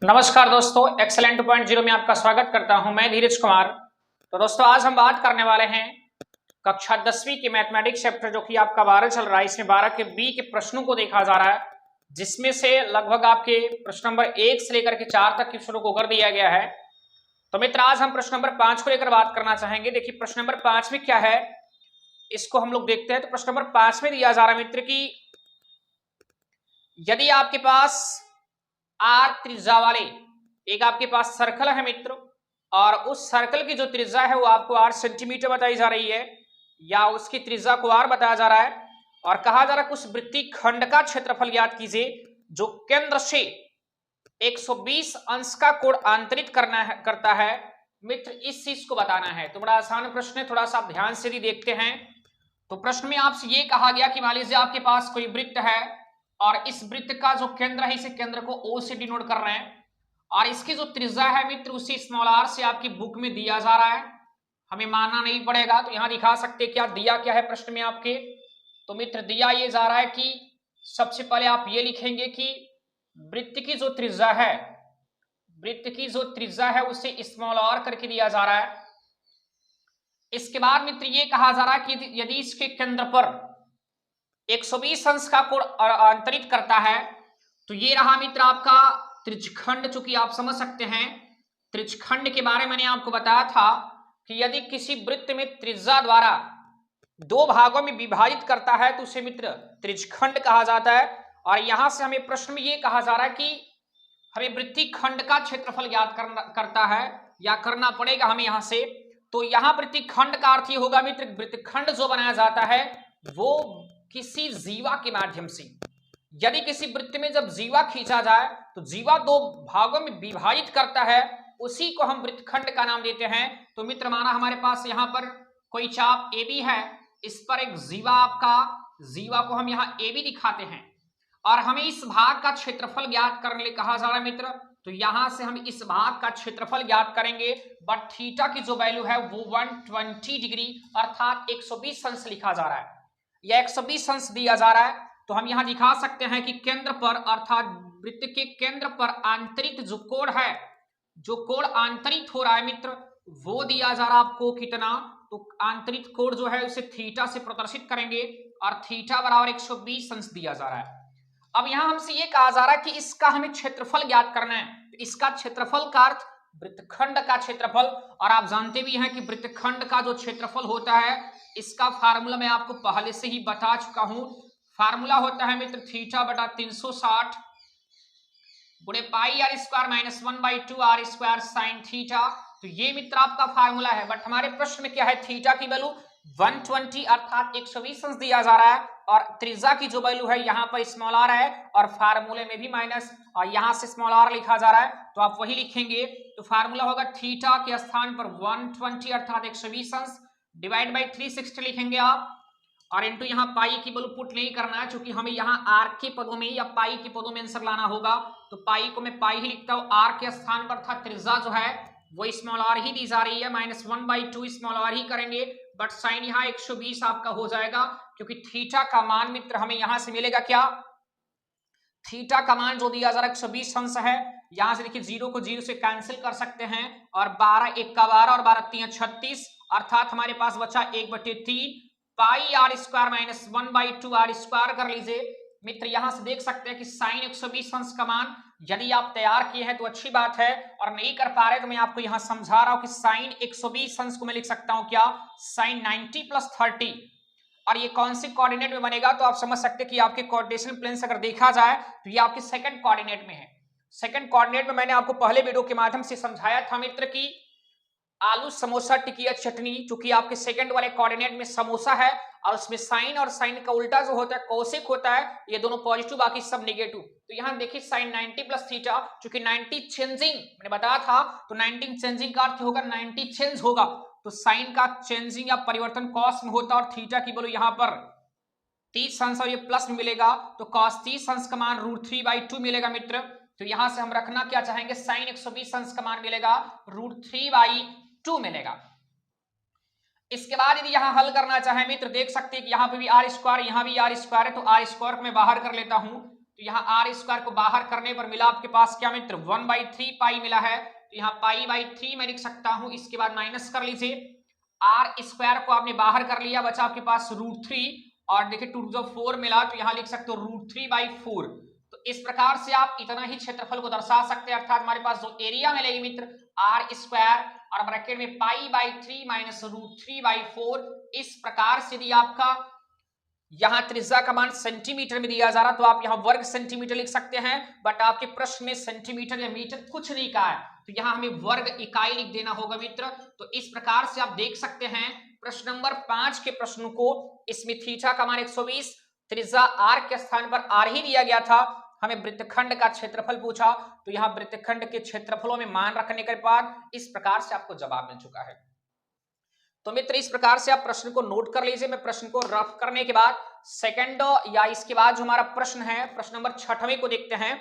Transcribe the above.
नमस्कार दोस्तों, एक्सेलेंट 2.0 में आपका स्वागत करता हूं। मैं धीरज कुमार। तो दोस्तों, आज हम बात करने वाले हैं कक्षा 10वीं की मैथमेटिक्स चैप्टर जो कि आपका 12 चल रहा है। इसमें 12 के बी के प्रश्नों को देखा जा रहा है, जिसमें से लगभग आपके प्रश्न नंबर 1 से लेकर के 4 तक के प्रश्नों को कर दिया गया है। तो मित्र, आज हम प्रश्न नंबर 5 को लेकर बात करना चाहेंगे। देखिए, प्रश्न नंबर 5 में क्या है, इसको हम लोग देखते हैं। तो प्रश्न नंबर 5 में दिया जा रहा है मित्र की यदि आपके पास आर त्रिज्या वाले एक आपके पास सर्कल है मित्र, और उस सर्कल की जो त्रिज्या है वो आपको 8 सेंटीमीटर बताई जा रही है, या उसकी त्रिज्या को आर बताया जा रहा है, और कहा जा रहा है कुछ वृत्तीय खंड का क्षेत्रफल ज्ञात कीजिए जो केंद्र से 120 अंश का कोण आंतरित करता है। मित्र, इस चीज को बताना है। तो बड़ा आसान प्रश्न है, थोड़ा सा आप ध्यान से भी देखते हैं। तो प्रश्न में आपसे ये कहा गया कि मान लीजिए आपके पास कोई वृत्त है, और इस वृत्त का जो केंद्र है, इसे केंद्र को ओ से डिनोट कर रहे हैं, और इसकी जो त्रिज्या है मित्र, उसे स्मॉल आर से आपकी बुक में दिया जा रहा है। हमें मानना नहीं पड़ेगा, तो यहां दिखा सकते क्या दिया क्या है प्रश्न में आपके। तो मित्र, दिया ये जा रहा है कि सबसे पहले आप ये लिखेंगे कि वृत्त की जो त्रिज्या है, वृत्त की जो त्रिज्या है उसे स्मॉल आर करके दिया जा रहा है। इसके बाद मित्र ये कहा जा रहा है कि यदि इसके केंद्र पर 120 अंश का कोण अंतरित करता है, तो ये रहा मित्र आपका त्रिज्यखंड। चूंकि आप समझ सकते हैं, त्रिज्यखंड के बारे में मैंने आपको बताया था कि यदि किसी वृत्त में त्रिज्या द्वारा दो भागों में विभाजित करता है तो उसे मित्र त्रिज्यखंड कहा जाता है। और यहां से हमें प्रश्न में ये कहा जा रहा है कि हमें वृत्तीय खंड का क्षेत्रफल ज्ञात करता है, या करना पड़ेगा हमें यहां से। तो यहां वृत्तीय खंड का अर्थ ये होगा मित्र, वृत्तखंड जो बनाया जाता है वो किसी जीवा के माध्यम से। यदि किसी वृत्त में जब जीवा खींचा जाए तो जीवा दो भागों में विभाजित करता है, उसी को हम वृत्तखंड का नाम देते हैं। तो मित्र, माना हमारे पास यहाँ पर कोई चाप AB है, इस पर एक जीवा को हम यहाँ AB दिखाते हैं, और हमें इस भाग का क्षेत्रफल ज्ञात करने के लिए कहा जा रहा है मित्र। तो यहां से हम इस भाग का क्षेत्रफल ज्ञात करेंगे, बट थीटा की जो वैल्यू है वो 120 डिग्री अर्थात 120 अंश लिखा जा रहा है, या 120 अंश दिया जा रहा है। तो हम यहां दिखा सकते हैं कि केंद्र पर अर्थात वृत्त के केंद्र पर आंतरिक जो कोण है, जो कोण आंतरित हो रहा है मित्र, वो दिया जा रहा है आपको कितना। तो आंतरिक कोण जो है उसे थीटा से प्रदर्शित करेंगे, और थीटा बराबर 120 अंश दिया जा रहा है। अब यहां हमसे ये कहा जा रहा है कि इसका हमें क्षेत्रफल ज्ञात करना है। तो इसका क्षेत्रफल का अर्थ वृत्तखंड का क्षेत्रफल, और आप जानते भी हैं कि वृत्तखंड का जो क्षेत्रफल होता है, इसका फार्मूला मैं आपको पहले से ही बता चुका हूं। फार्मूला होता है मित्र थीटा बटा 360 गुणे pi r square minus 1/2 r square sine theta. तो ये मित्र आपका फार्मूला है, बट हमारे प्रश्न में क्या है, थीटा की वैल्यू 120 अर्थात 120 अंश दिया जा रहा है, और त्रिज्या की जो वैल्यू है यहाँ पर स्मॉल आर है, और फार्मूले में भी माइनस, और यहाँ से स्मॉल आर लिखा जा रहा है, तो आप वही लिखेंगे। तो फार्मूला होगा थीटा के स्थान पर 120 अर्थात 120 अंश डिवाइड बाई 360 लिखेंगे आप, और इंटू यहाँ पाई की वैल्यू पुट नहीं करना है, क्योंकि हमें यहाँ आर के पदों में या पाई के पदों में आंसर लाना होगा। तो पाई को मैं पाई ही लिखता हूँ, आर के स्थान पर था त्रिज्या जो है वो स्मॉल आर ही दी जा रही है, माइनस 1/2 स्मॉल आर ही करेंगे, बट साइन यहाँ 120 आपका हो जाएगा, क्योंकि थीटा का मान मित्र हमें यहां से मिलेगा क्या, थीटा का मान जो दिया जा रहा है 120 अंश है। यहां से देखिए 0 को 0 से कैंसिल कर सकते हैं, और 12 1 का 12 और 12 3 36, अर्थात हमारे पास बचा 1/3 pi r square minus 1/2 r square कर लीजिए। मित्र यहां से देख सकते हैं कि साइन 120 अंश का मान यदि आप तैयार किए हैं तो अच्छी बात है, और नहीं कर पा रहे तो मैं आपको यहां समझा रहा हूं कि साइन 120 अंश को मैं लिख सकता हूं क्या, साइन 90 + 30। और ये कौन से कोऑर्डिनेट में बनेगा, तो आप समझ सकते हैं कि आपके कोऑर्डिनेशन प्लेन से अगर देखा जाए तो ये आपके सेकंड कोऑर्डिनेट में है। सेकंड कोऑर्डिनेट में मैंने आपको पहले वीडियो के माध्यम से समझाया था मित्र की आलू समोसा टिकिया चटनी, चूंकि आपके सेकंड वाले कोऑर्डिनेट में समोसा है, और उसमें साइन और साइन का उल्टा जो होता है कोसेक होता है, ये दोनों पॉजिटिव बाकी सब नेगेटिव। तो यहां देखिए साइन 90 + थीटा, चूंकि 90 चेंजिंग मैंने बताया था, तो 90 चेंजिंग का अर्थ होगा 90 चेंज होगा, तो साइन का चेंजिंग या परिवर्तन कॉस में होता है, और थीटा की वैल्यू यहां पर 30 अंश और ये प्लस में मिलेगा, तो cos 30 अंश का मान √3/2 मिलेगा मित्र। तो यहां से हम रखना क्या चाहेंगे, साइन 120 अंश का मान मिलेगा √3/2 मिलेगा। इसके बाद यदि यहां हल करना चाहे मित्र, देख सकते हैं कि यहां पे भी आर स्क्वायर, यहां भी आर स्क्वायर है, तो आर स्क्वायर को मैं बाहर कर लेता हूं, तो यहाँ आर स्क्वायर को बाहर करने पर मिला आपके पास क्या मित्र 1/3 पाई मिला है, तो यहाँ पाई/3 मैं लिख सकता हूं। इसके बाद माइनस कर लीजिए, आर स्क्वायर को आपने बाहर कर लिया, बचा आपके पास √3 और देखिए 2⁴ मिला, तो यहाँ लिख सकते हो √3/4। तो इस प्रकार से आप इतना ही क्षेत्रफल को दर्शा सकते हैं, अर्थात हमारे पास जो एरिया मिलेगी मित्र आर स्क्वायर और ब्रैकेट में पाई/3 माइनस √3/4। इस प्रकार से यदि आपका यहां त्रिज्या का मान सेंटीमीटर में दिया जा रहा तो आप यहां वर्ग सेंटीमीटर लिख सकते हैं, बट आपके प्रश्न में सेंटीमीटर या मीटर कुछ नहीं कहा है, तो यहां हमें वर्ग इकाई लिख देना होगा मित्र। तो इस प्रकार से आप देख सकते हैं प्रश्न नंबर 5 के प्रश्न को, इसमें थीटा का मान 120, त्रिज्या आर के स्थान पर आर ही दिया गया था, हमें वृत्तखंड का क्षेत्रफल पूछा, तो यहां वृत्तखंड के क्षेत्रफलों में मान रखने के बाद इस प्रकार से आपको जवाब मिल चुका है। तो मित्र इस प्रकार से आप प्रश्न को नोट कर लीजिए। मैं प्रश्न को रफ करने के बाद सेकंड या इसके बाद जो हमारा प्रश्न है प्रश्न नंबर 6वें को देखते हैं।